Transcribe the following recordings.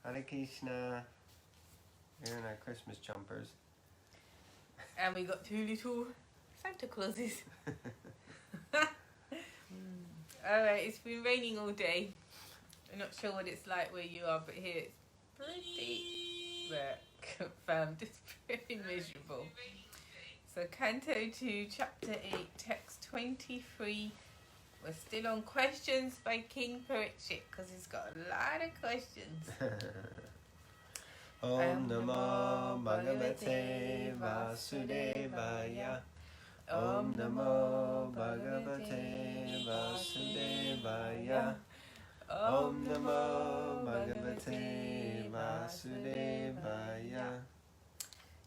Hare Krishna. We're in our Christmas jumpers. And we got 2 little Santa Clauses. Alright, it's been raining all day. I'm not sure what it's like where you are, but here it's pretty confirmed. It's pretty miserable. So Canto 2, Chapter 8, Text 23. We're still on questions by King Parikshit because he's got a lot of questions. Om Namo Bhagavate Vasudevaya. Om Namo Bhagavate Vasudevaya. Om Namo Bhagavate Vasudevaya.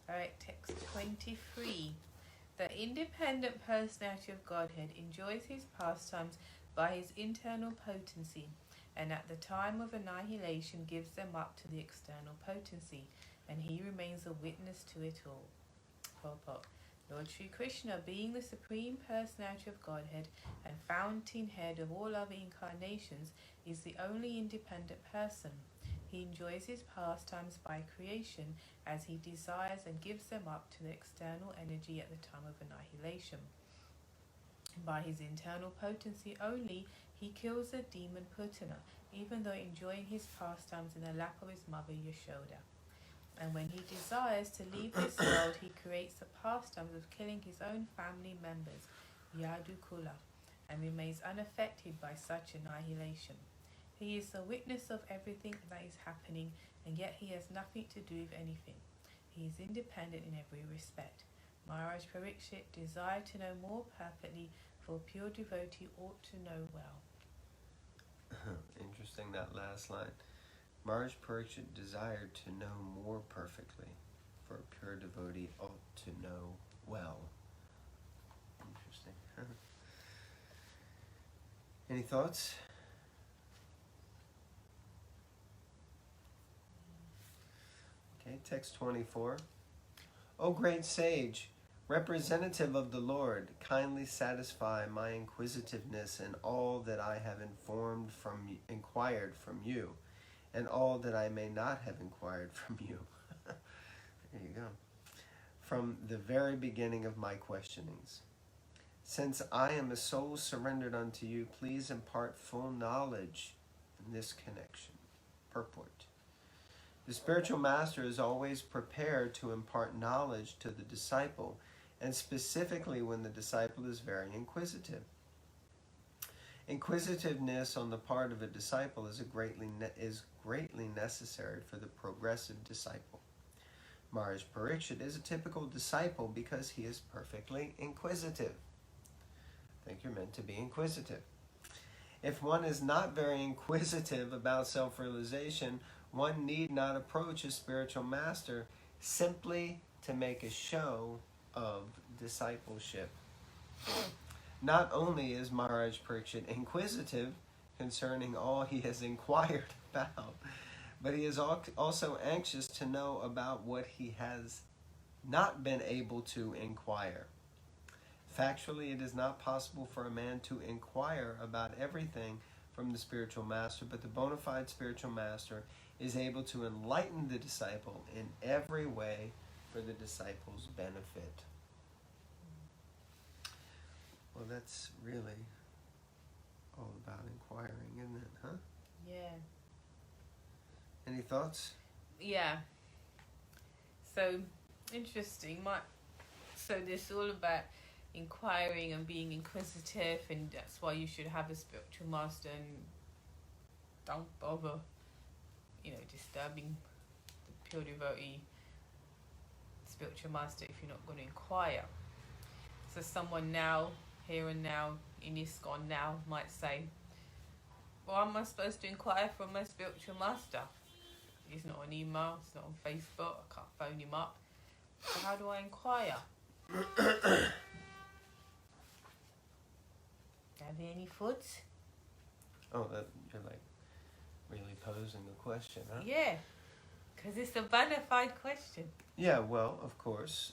Alright, text 23. The independent personality of Godhead enjoys his pastimes by his internal potency, and at the time of annihilation gives them up to the external potency, and he remains a witness to it all. Purport. Lord Sri Krishna, being the supreme personality of Godhead and fountainhead of all other incarnations, is the only independent person. He enjoys his pastimes by creation as he desires and gives them up to the external energy at the time of annihilation. By his internal potency only, he kills the demon Putana, even though enjoying his pastimes in the lap of his mother Yashoda. And when he desires to leave this world, he creates the pastimes of killing his own family members, Yadukula, and remains unaffected by such annihilation. He is the witness of everything that is happening, and yet he has nothing to do with anything. He is independent in every respect. Maharaj Parikshit desired to know more perfectly, for a pure devotee ought to know well. Interesting, that last line. Maharaj Parikshit desired to know more perfectly, for a pure devotee ought to know well. Interesting. Any thoughts? Okay, text 24. O great sage, representative of the Lord, kindly satisfy my inquisitiveness in all that I have inquired from you, and all that I may not have inquired from you. There you go. From the very beginning of my questionings. Since I am a soul surrendered unto you, please impart full knowledge in this connection. Purport. The spiritual master is always prepared to impart knowledge to the disciple, and specifically when the disciple is very inquisitive. Inquisitiveness on the part of a disciple is greatly necessary for the progressive disciple. Maharaj Parikshit is a typical disciple because he is perfectly inquisitive. I think you're meant to be inquisitive. If one is not very inquisitive about self-realization, one need not approach a spiritual master simply to make a show of discipleship. Not only is Maharaj Parikshit inquisitive concerning all he has inquired about, but he is also anxious to know about what he has not been able to inquire. Factually, it is not possible for a man to inquire about everything from the spiritual master, but the bona fide spiritual master is able to enlighten the disciple in every way for the disciple's benefit. Well, that's really all about inquiring, isn't it, huh? Yeah. Any thoughts? Yeah. So, interesting. So this is all about inquiring and being inquisitive, and that's why you should have a spiritual master, and don't bother, disturbing the pure devotee spiritual master if you're not going to inquire. So someone now, here and now, in ISKCON now, might say, well, am I supposed to inquire from my spiritual master? He's not on email, he's not on Facebook, I can't phone him up. So how do I inquire? Have you any thoughts? Oh, you're like really posing a question, huh? Yeah, because it's a bona fide question. Yeah, well, of course,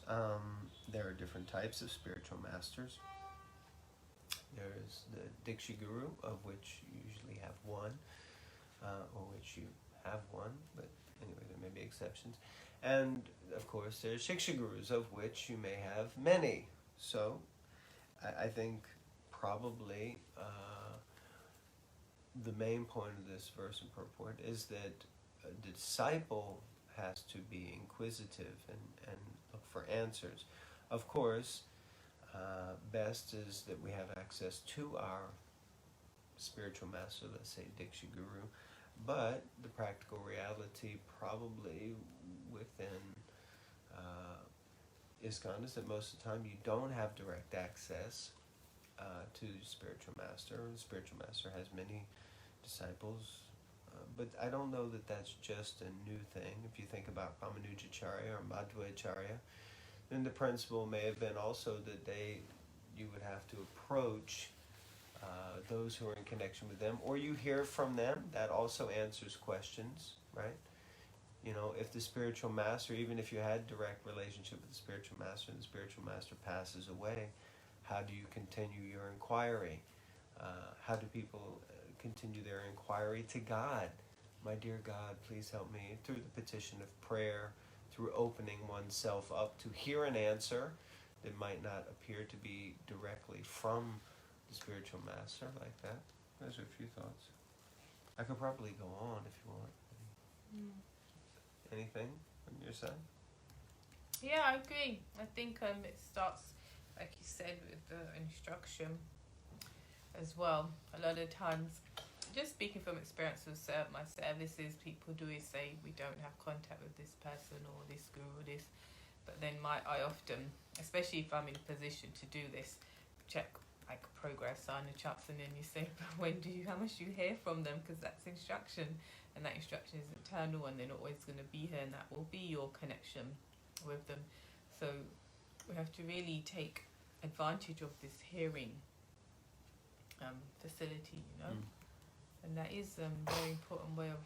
there are different types of spiritual masters. There's the Diksha Guru, of which you usually have one, or which you have one, but anyway, there may be exceptions. And of course, there are Shiksha Gurus, of which you may have many. So I think probably the main point of this verse and purport is that a disciple has to be inquisitive and look for answers. Of course, best is that we have access to our spiritual master, let's say Diksha Guru, but the practical reality probably within ISKCON is that most of the time you don't have direct access to spiritual master. The spiritual master has many disciples, but I don't know that that's just a new thing. If you think about Ramanujacharya or Madhvacharya, then the principle may have been also that you would have to approach those who are in connection with them, or you hear from them. That also answers questions, right? You know, if the spiritual master, even if you had direct relationship with the spiritual master and the spiritual master passes away, how do you continue your inquiry? How do people continue their inquiry to God? My dear God, please help me, through the petition of prayer, through opening oneself up to hear an answer that might not appear to be directly from the spiritual master, like that. Those are a few thoughts. I could probably go on if you want. Anything on your side? Yeah, I agree. I think it starts, like you said, with the instruction as well. A lot of times, just speaking from experience with my services, people do say we don't have contact with this person or this guru or this, but then I often, especially if I'm in a position to do this, check like progress on the charts, and then you say, but how much do you hear from them? Because that's instruction, and that instruction is eternal, and they're not always going to be here, and that will be your connection with them. So we have to really take advantage of this hearing facility, you know. And that is a very important way of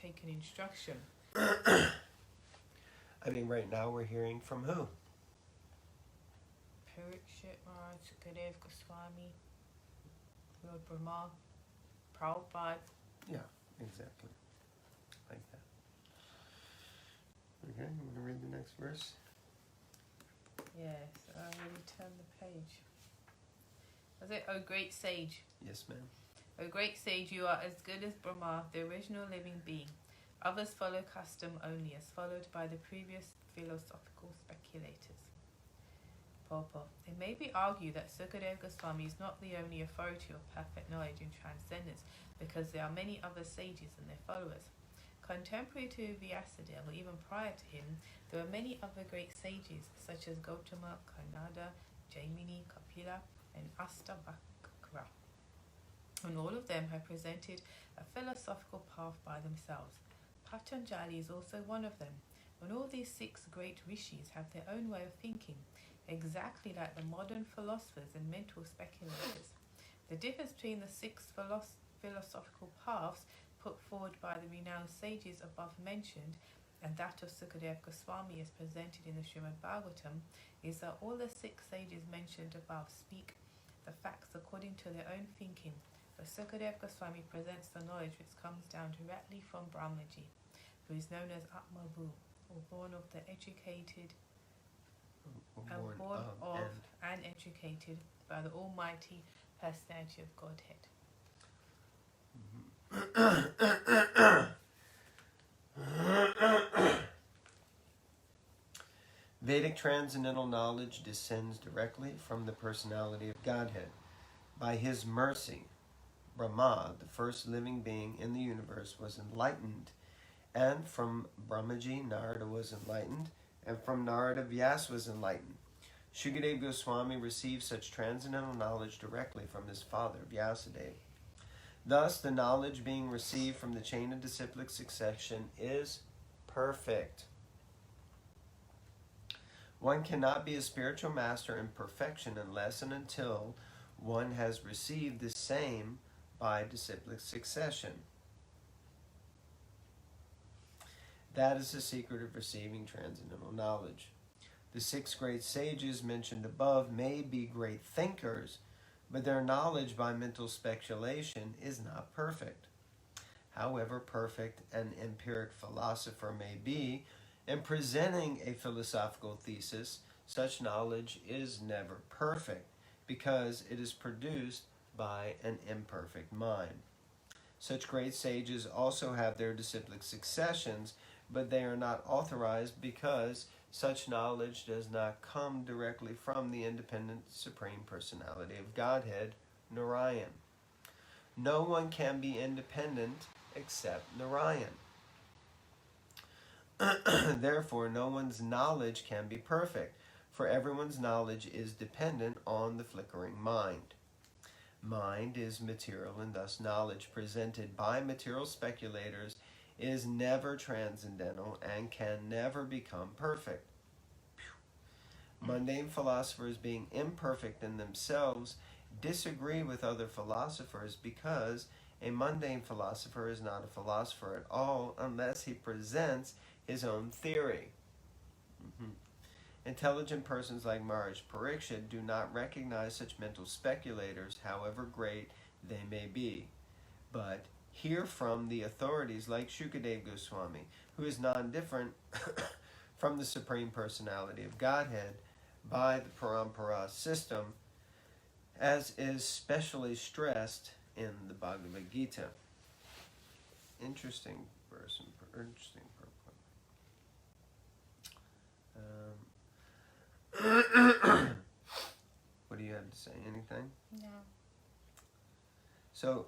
taking instruction. I mean, right now we're hearing from who? Parikshit Maharaj, Sukadeva Goswami, Lord Brahma, Prabhupada. Yeah, exactly. Like that. Okay, you want to read the next verse? Yes, I already turned the page. Was it, O great sage? Yes, ma'am. O great sage, you are as good as Brahma, the original living being. Others follow custom only, as followed by the previous philosophical speculators. Purport. It may be argued that Sukadeva Goswami is not the only authority of perfect knowledge and transcendence, because there are many other sages and their followers. Contemporary to Vyasadeva, or even prior to him, there were many other great sages, such as Gautama, Kanada, Jaimini, Kapila, and Astavakra. And all of them have presented a philosophical path by themselves. Patanjali is also one of them. And all these 6 great rishis have their own way of thinking, exactly like the modern philosophers and mental speculators. The difference between the 6 philosophical paths put forward by the renowned sages above mentioned and that of Sukadeva Goswami as presented in the Srimad Bhagavatam is that all the 6 sages mentioned above speak the facts according to their own thinking, but Sukadeva Goswami presents the knowledge which comes down directly from Brahmaji, who is known as Atmabu, or born of the educated, and educated by the Almighty Personality of Godhead. Vedic transcendental knowledge descends directly from the personality of Godhead. By his mercy, Brahma, the first living being in the universe, was enlightened, and from Brahmaji, Narada was enlightened, and from Narada, Vyas was enlightened. Shukadeva Goswami received such transcendental knowledge directly from his father, Vyasadeva. Thus, the knowledge being received from the chain of disciplic succession is perfect. One cannot be a spiritual master in perfection unless and until one has received the same by disciplic succession. That is the secret of receiving transcendental knowledge. The 6 great sages mentioned above may be great thinkers, but their knowledge by mental speculation is not perfect. however perfect an empiric philosopher may be, in presenting a philosophical thesis, such knowledge is never perfect, because it is produced by an imperfect mind. Such great sages also have their disciplic successions, but they are not authorized because such knowledge does not come directly from the independent Supreme Personality of Godhead, Narayan. No one can be independent except Narayan. Therefore, no one's knowledge can be perfect, for everyone's knowledge is dependent on the flickering mind. Mind is material, and thus knowledge presented by material speculators is never transcendental and can never become perfect. Mundane philosophers, being imperfect in themselves, disagree with other philosophers because a mundane philosopher is not a philosopher at all unless he presents his own theory. Intelligent persons like Maharaj Parikshit do not recognize such mental speculators, however great they may be, but hear from the authorities like Shukadeva Goswami, who is non-different from the Supreme Personality of Godhead by the Parampara system, as is specially stressed in the Bhagavad Gita. Interesting verse, interesting purport. What do you have to say? Anything? No. So,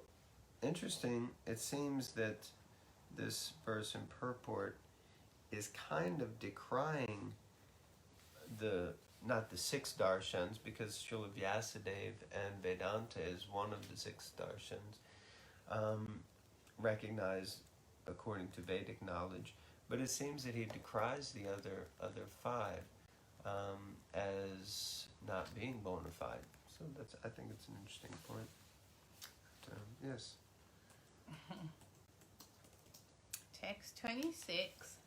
interesting, it seems that this verse and purport is kind of decrying not the six darshans, because Srila Vyasadeva and Vedanta is one of the six darshans, recognized according to Vedic knowledge, but it seems that he decries the other five as not being bona fide. So I think it's an interesting point. Yes. Text 26.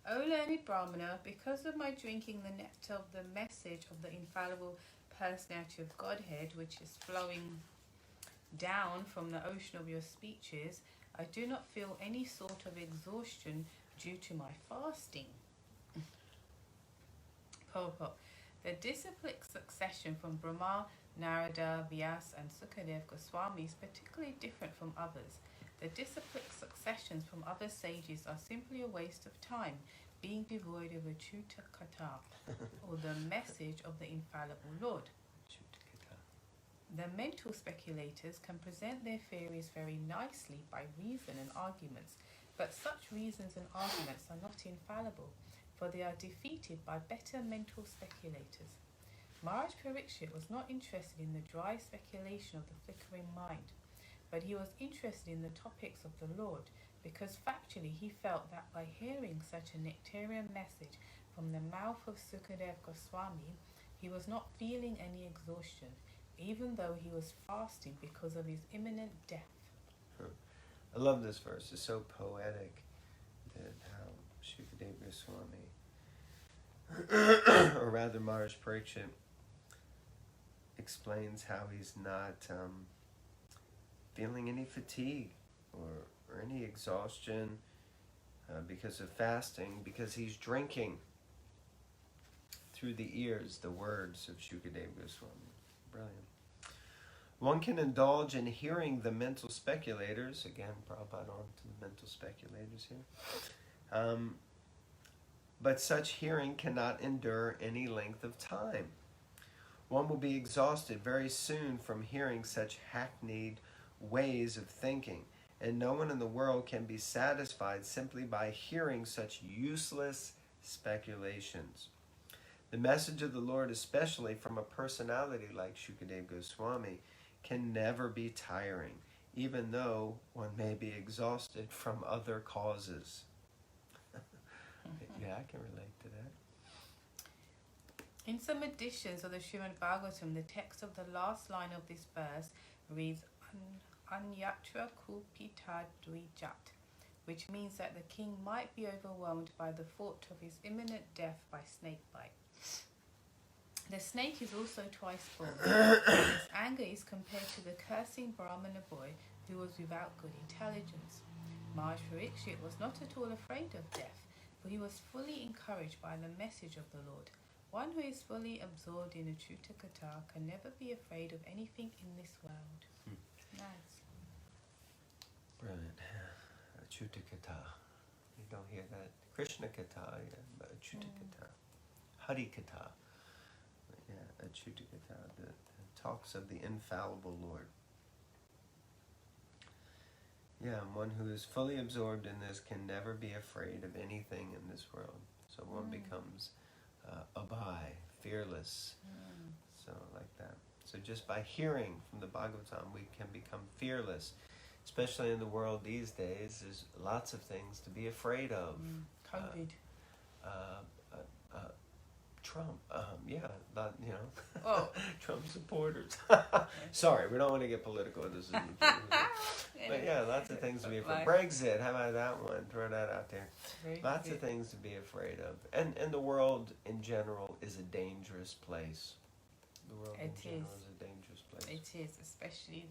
O learned Brahmana, because of my drinking the nectar of the message of the infallible personality of Godhead, which is flowing down from the ocean of your speeches, I do not feel any sort of exhaustion due to my fasting. Purport. The disciplic succession from Brahma, Narada, Vyas and Sukadeva Goswami is particularly different from others. The disciplic successions from other sages are simply a waste of time, being devoid of a Chuta Kata, or the message of the infallible Lord. The mental speculators can present their theories very nicely by reason and arguments, but such reasons and arguments are not infallible, for they are defeated by better mental speculators. Maharaj Parikshit was not interested in the dry speculation of the flickering mind, but he was interested in the topics of the Lord, because factually he felt that by hearing such a nectarian message from the mouth of Sukadeva Goswami, he was not feeling any exhaustion, even though he was fasting because of his imminent death. I love this verse. It's so poetic that how Shukadeva Goswami, or rather Maharaj Parikshit, explains how he's not feeling any fatigue or any exhaustion because of fasting, because he's drinking through the ears the words of Shukadeva Goswami. Brilliant. One can indulge in hearing the mental speculators, again, Prabhupada on to the mental speculators here, but such hearing cannot endure any length of time. One will be exhausted very soon from hearing such hackneyed ways of thinking, and no one in the world can be satisfied simply by hearing such useless speculations. The message of the Lord, especially from a personality like Shukadeva Goswami, can never be tiring, even though one may be exhausted from other causes. Yeah, I can relate to that. In some editions of the Srimad Bhagavatam, the text of the last line of this verse reads Anyatra Kupita Dvijat, which means that the king might be overwhelmed by the thought of his imminent death by snake bite. The snake is also twice born. His anger is compared to the cursing Brahmana boy who was without good intelligence. Maharaj Parikshit was not at all afraid of death, for he was fully encouraged by the message of the Lord. One who is fully absorbed in a Chutakata can never be afraid of anything in this world. Nice. Brilliant. Chutakata. You don't hear that. Krishna Kata, yeah, Chutakata. Hari Kata. Yeah, Chutakata. The talks of the infallible Lord. Yeah, one who is fully absorbed in this can never be afraid of anything in this world. So one becomes abhai, fearless. So like that. So just by hearing from the Bhagavatam, we can become fearless. Especially in the world these days, there's lots of things to be afraid of. COVID. Trump, Oh. Trump supporters. Sorry, we don't want to get political. This is, but yeah, lots of things to be afraid. Brexit, how about that one? Throw that out there. Lots of things to be afraid of, and the world in general is a dangerous place. The world in general is a dangerous place. It is, especially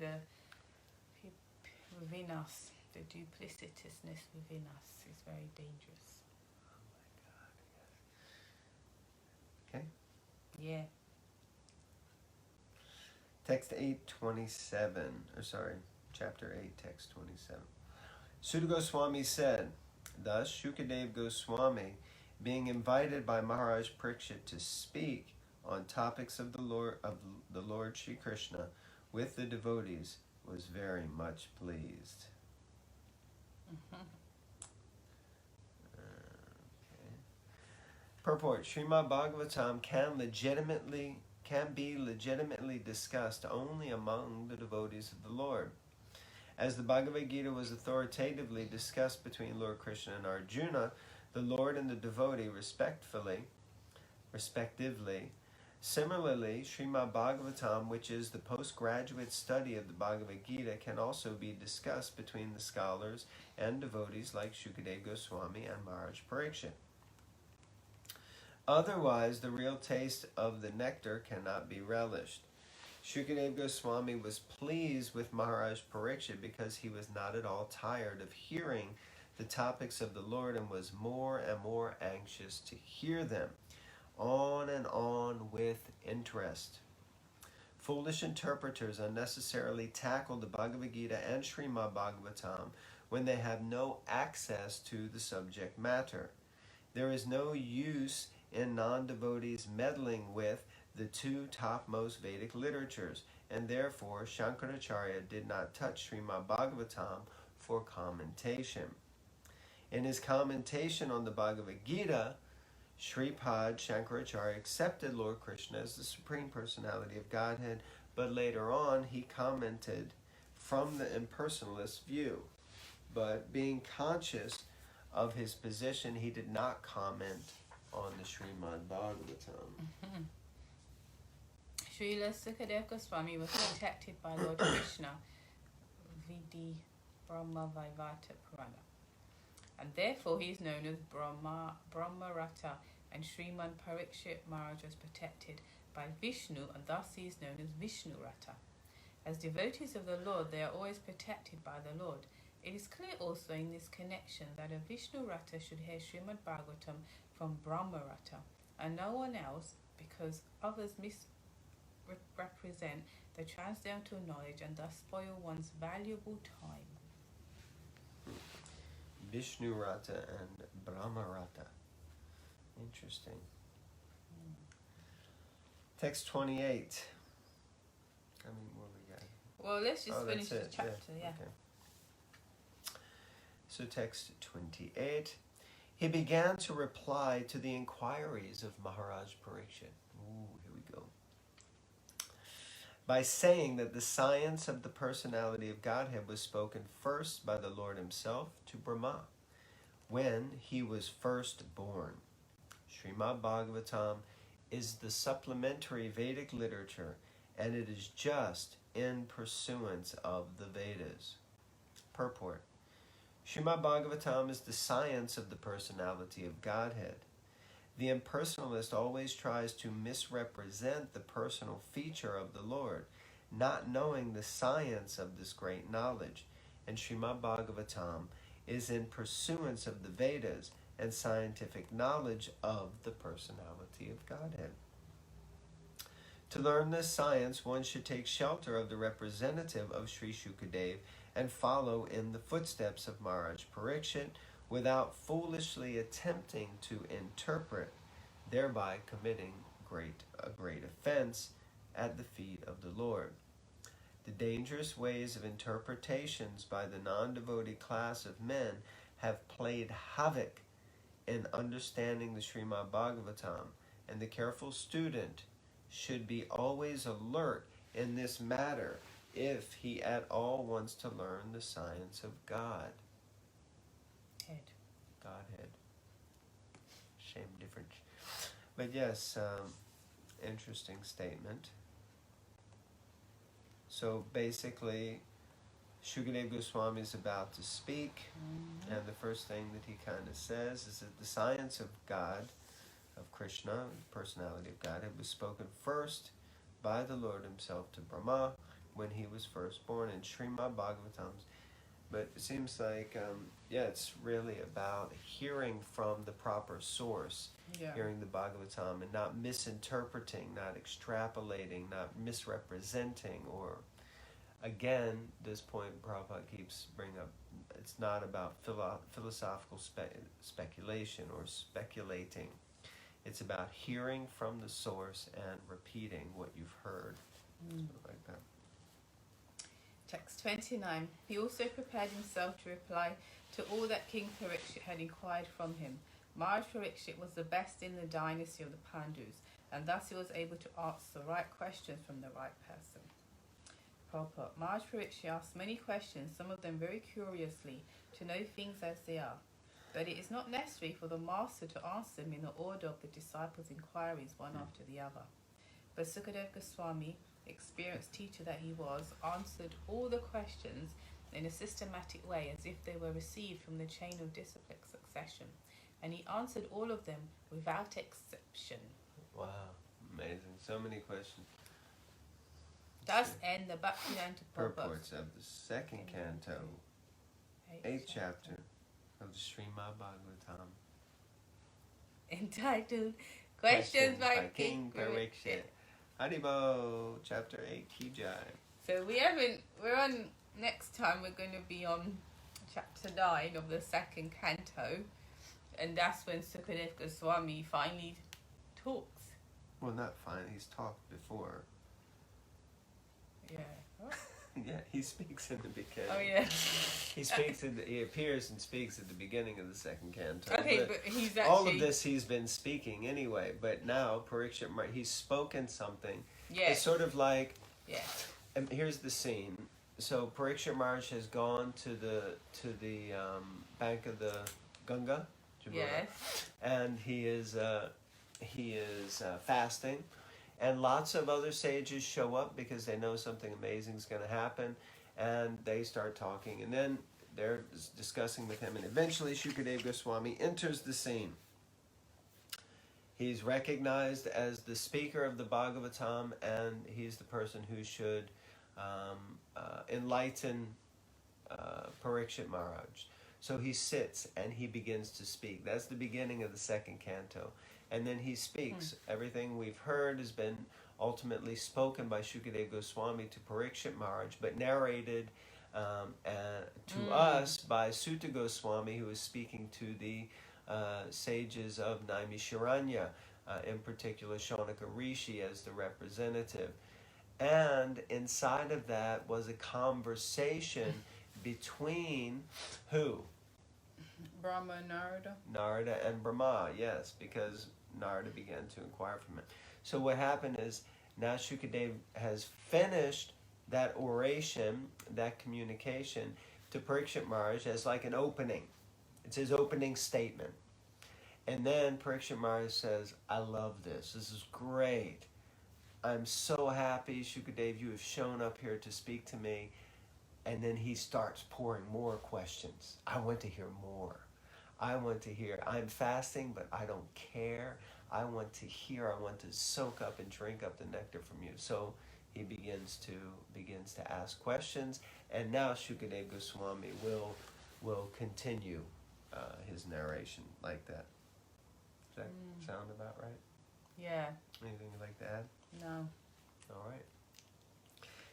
within us. The duplicitousness within us is very dangerous. Okay. Yeah. Text 827, chapter 8, text 27. Sutta Goswami said, thus Shukadeva Goswami, being invited by Maharaj Parikshit to speak on topics of the Lord Shri Krishna with the devotees, was very much pleased. Purport: Srimad Bhagavatam can be legitimately discussed only among the devotees of the Lord. As the Bhagavad Gita was authoritatively discussed between Lord Krishna and Arjuna, the Lord and the devotee respectively. Similarly, Srimad Bhagavatam, which is the postgraduate study of the Bhagavad Gita, can also be discussed between the scholars and devotees like Shukadeva Goswami and Maharaj Parikshit. Otherwise, the real taste of the nectar cannot be relished. Shukadeva Goswami was pleased with Maharaj Parikshit because he was not at all tired of hearing the topics of the Lord and was more and more anxious to hear them, on and on with interest. Foolish interpreters unnecessarily tackle the Bhagavad Gita and Srimad Bhagavatam when they have no access to the subject matter. There is no use in non-devotees meddling with the two topmost Vedic literatures, and therefore Shankaracharya did not touch Srimad Bhagavatam for commentation. In his commentation on the Bhagavad Gita, Sripad Shankaracharya accepted Lord Krishna as the Supreme Personality of Godhead, but later on he commented from the impersonalist view. But being conscious of his position, he did not comment on the Srimad Bhagavatam. Srila Sukadeva Goswami was protected by Lord Krishna, Vidi Brahma Vaivata Purana, and therefore he is known as Brahmarata, and Srimad Parikshit Maharaj was protected by Vishnu, and thus he is known as Vishnurata. As devotees of the Lord, they are always protected by the Lord. It is clear also in this connection that a Vishnurata should hear Srimad Bhagavatam from Brahmarata, and no one else, because others misrepresent the transcendental knowledge and thus spoil one's valuable time. Vishnurata and Brahmarata. Interesting. Text 28. How many more we got? Well, let's just finish the chapter, yeah. Okay. So text 28. He began to reply to the inquiries of Maharaj Parikshit. Here we go. By saying that the science of the personality of Godhead was spoken first by the Lord himself to Brahma, when he was first born. Srimad Bhagavatam is the supplementary Vedic literature, and it is just in pursuance of the Vedas. Purport: Srimad Bhagavatam is the science of the personality of Godhead. The impersonalist always tries to misrepresent the personal feature of the Lord, not knowing the science of this great knowledge. And Srimad Bhagavatam is in pursuance of the Vedas and scientific knowledge of the personality of Godhead. To learn this science, one should take shelter of the representative of Sri Shukadev and follow in the footsteps of Maharaj Parikshit without foolishly attempting to interpret, thereby committing a great offense at the feet of the Lord. The dangerous ways of interpretations by the non-devotee class of men have played havoc in understanding the Srimad Bhagavatam, and the careful student should be always alert in this matter if he at all wants to learn the science of God. Godhead. Shame difference. But yes, interesting statement. So basically, Shukadeva Goswami is about to speak, and the first thing that he kind of says is that the science of God, of Krishna, the personality of God, it was spoken first by the Lord himself to Brahma when he was first born in Srimad Bhagavatam. But it seems like, it's really about hearing from the proper source, hearing the Bhagavatam, and not misinterpreting, not extrapolating, not misrepresenting, or, again, this point Prabhupada keeps bringing up, it's not about philosophical speculation or speculating. It's about hearing from the source and repeating what you've heard. Sort of like that. Text 29. He also prepared himself to reply to all that King Parikshit had inquired from him. Maharaj Parikshit was the best in the dynasty of the Pandus, and thus he was able to ask the right questions from the right person. Purport. Maharaj Parikshit asked many questions, some of them very curiously, to know things as they are. But it is not necessary for the master to answer them in the order of the disciples' inquiries, one after the other. But Sukadeva Goswami, experienced teacher that he was, answered all the questions in a systematic way as if they were received from the chain of disciplic succession, and he answered all of them without exception. Wow, amazing. So many questions. Thus end the Bhaktivedanta purports of the second canto, 8th chapter of the Srimad Bhagavatam, entitled Questions by King Parikshit. Haribo, chapter 8, Ki Jai. So we're on, next time we're going to be on chapter 9 of the second canto, and that's when Sukadeva Goswami finally talks. Well, not finally, he's talked before. Yeah. What? Yeah, he speaks in the beginning. Oh, yeah. He appears and speaks at the beginning of the second canto. Okay, but he's actually... All of this he's been speaking anyway, but now Parikshit, he's spoken something. Yeah. It's sort of like... Yeah. And here's the scene. So Parikshit Maharaj has gone to the bank of the Ganga, Jamuna, Yes. and he is fasting. And lots of other sages show up because they know something amazing is going to happen, and they start talking, and then they're discussing with him, and eventually Shukadeva Goswami enters the scene. He's recognized as the speaker of the Bhagavatam, and he's the person who should enlighten Parikshit Maharaj. So he sits and he begins to speak. That's the beginning of the second canto. And then he speaks. Everything we've heard has been ultimately spoken by Shukadeva Goswami to Parikshit Maharaj, but narrated to us by Sutta Goswami, who is speaking to the sages of Naimisharanya, in particular Shaunaka Rishi as the representative. And inside of that was a conversation between who? Brahma and Narada. Narada and Brahma, yes, because Narada began to inquire from him. So what happened is, now Shukadeva has finished that oration, that communication to Parikshit Maharaj as like an opening. It's his opening statement. And then Parikshit Maharaj says, I love this. This is great. I'm so happy, Shukadeva, you have shown up here to speak to me. And then he starts pouring more questions. I want to hear more. I want to hear. I'm fasting, but I don't care. I want to hear. I want to soak up and drink up the nectar from you. So he begins to ask questions. And now Shukadeva Goswami will will continue his narration like that. Does that sound about right? Yeah. Anything you'd like to add? No. All right.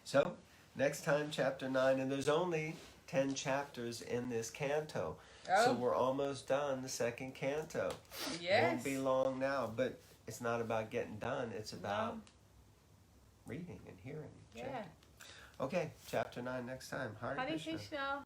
So, next time, chapter 9, and there's only 10 chapters in this canto. So we're almost done the second canto. Yes. Won't be long now, but it's not about getting done. It's about reading and hearing. Yeah. chanting. Okay, chapter 9 next time. Hare Hare Krishna. Krishna.